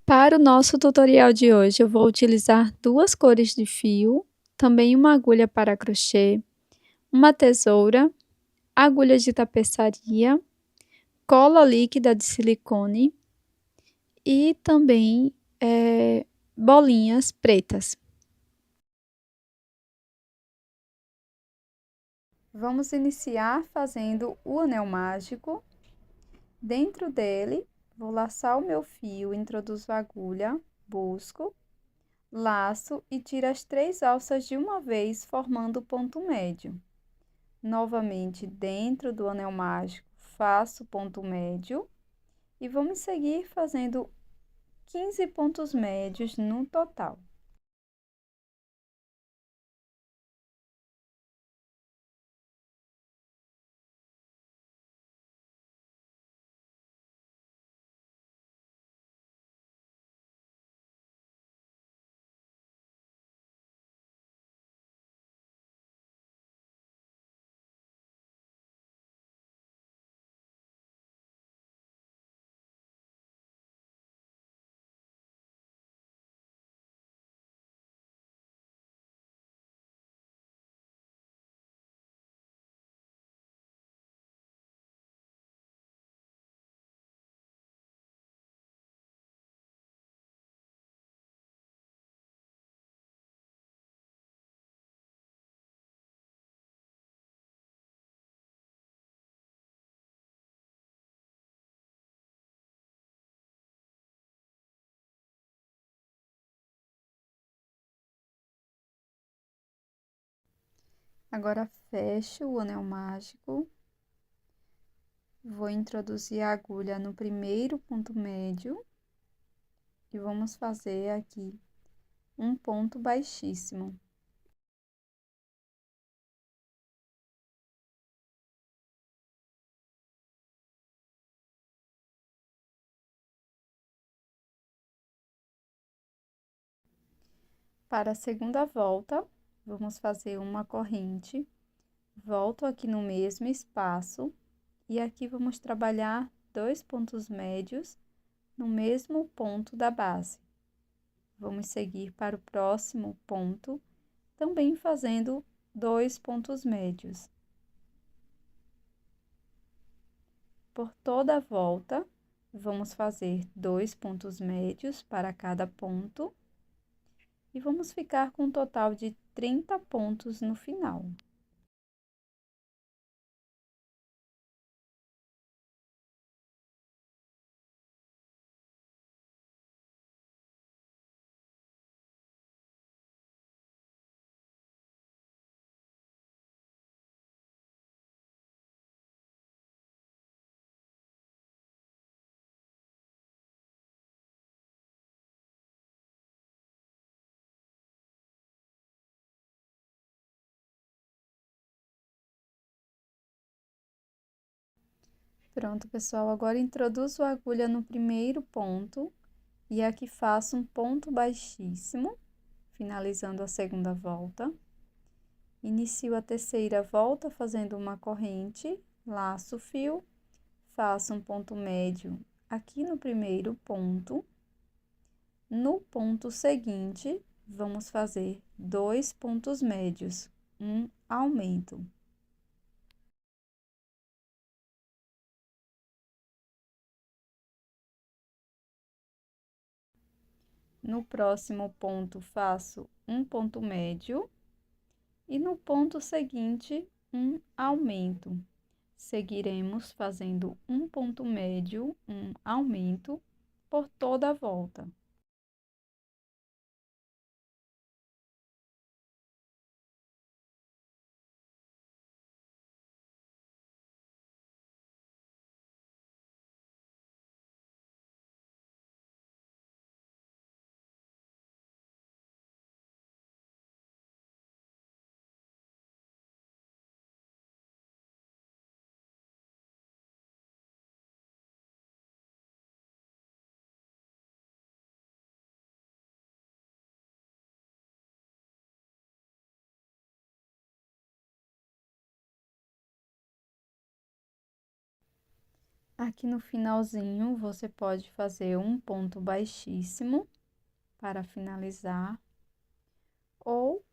Para o nosso tutorial de hoje, eu vou utilizar duas cores de fio, também uma agulha para crochê, uma tesoura, agulha de tapeçaria, cola líquida de silicone e também bolinhas pretas. Vamos iniciar fazendo o anel mágico. Dentro dele, vou laçar o meu fio, introduzo a agulha, busco, laço e tiro as 3 alças de uma vez, formando o ponto médio. Novamente, dentro do anel mágico, faço ponto médio e vamos seguir fazendo 15 pontos médios no total. Agora, fecho o anel mágico. Vou introduzir a agulha no primeiro ponto médio e vamos fazer aqui um ponto baixíssimo. Para a segunda volta, vamos fazer uma corrente, volto aqui no mesmo espaço e aqui vamos trabalhar 2 pontos médios no mesmo ponto da base. Vamos seguir para o próximo ponto, também fazendo 2 pontos médios. Por toda a volta, vamos fazer 2 pontos médios para cada ponto e vamos ficar com um total de 30 pontos no final. Pronto, pessoal, agora introduzo a agulha no primeiro ponto e aqui faço um ponto baixíssimo, finalizando a segunda volta. Inicio a terceira volta fazendo uma corrente, laço o fio, faço um ponto médio aqui no primeiro ponto. No ponto seguinte, vamos fazer 2 pontos médios, um aumento. No próximo ponto, faço um ponto médio e no ponto seguinte, um aumento. Seguiremos fazendo um ponto médio, um aumento por toda a volta. Aqui no finalzinho, você pode fazer um ponto baixíssimo para finalizar, ou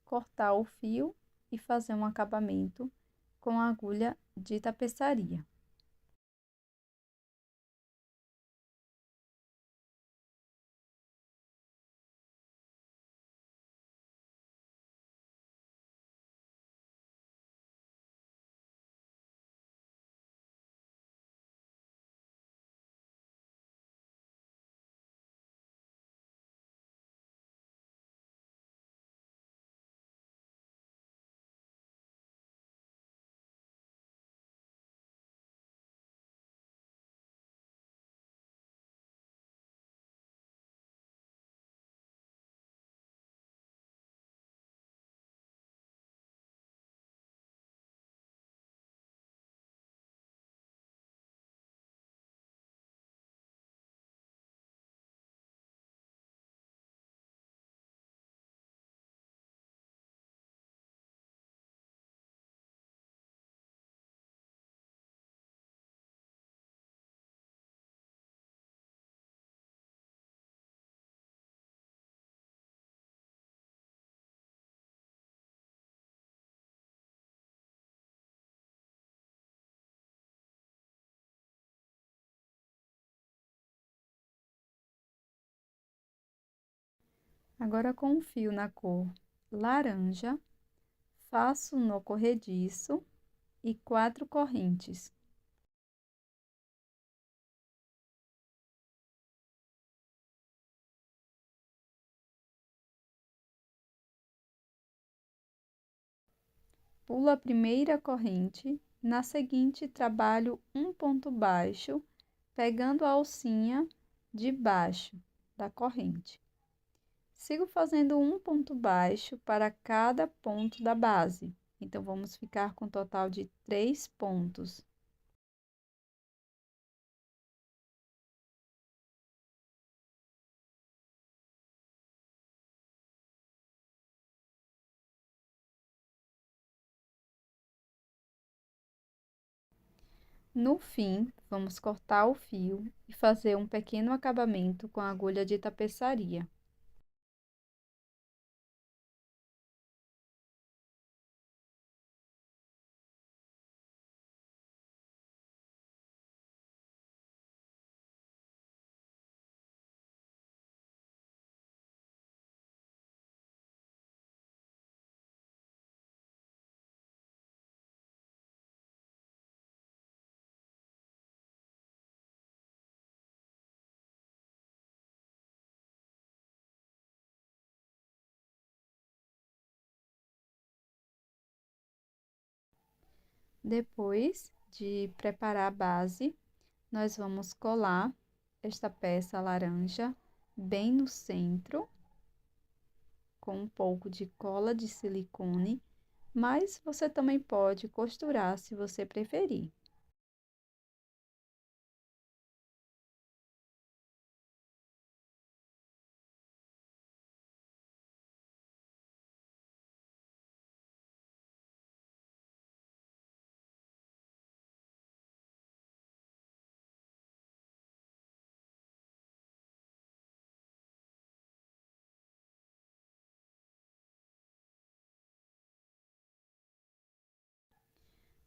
cortar o fio e fazer um acabamento com a agulha de tapeçaria. Agora, com o fio na cor laranja, faço um nó corrediço e 4 correntes. Pulo a primeira corrente, na seguinte trabalho um ponto baixo, pegando a alcinha de baixo da corrente. Sigo fazendo um ponto baixo para cada ponto da base. Então, vamos ficar com um total de 3 pontos. No fim, vamos cortar o fio e fazer um pequeno acabamento com a agulha de tapeçaria. Depois de preparar a base, nós vamos colar esta peça laranja bem no centro, com um pouco de cola de silicone, mas você também pode costurar se você preferir.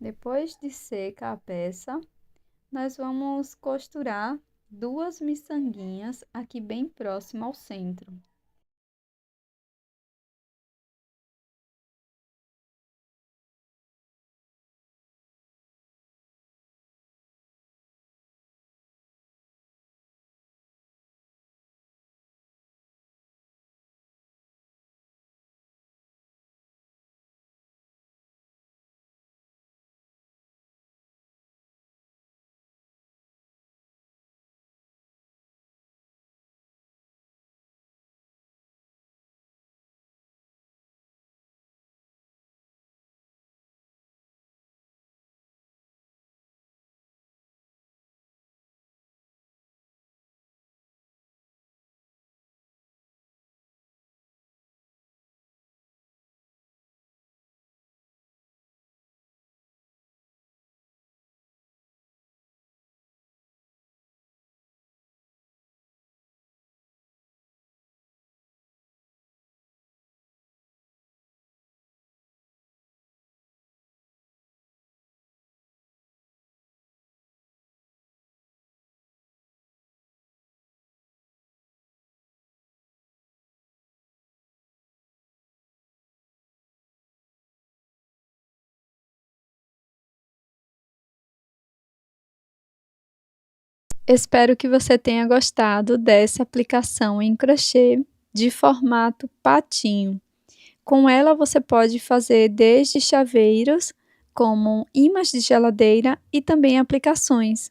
Depois de seca a peça, nós vamos costurar 2 miçanguinhas aqui bem próximo ao centro. Espero que você tenha gostado dessa aplicação em crochê de formato patinho. Com ela você pode fazer desde chaveiros, como ímãs de geladeira e também aplicações.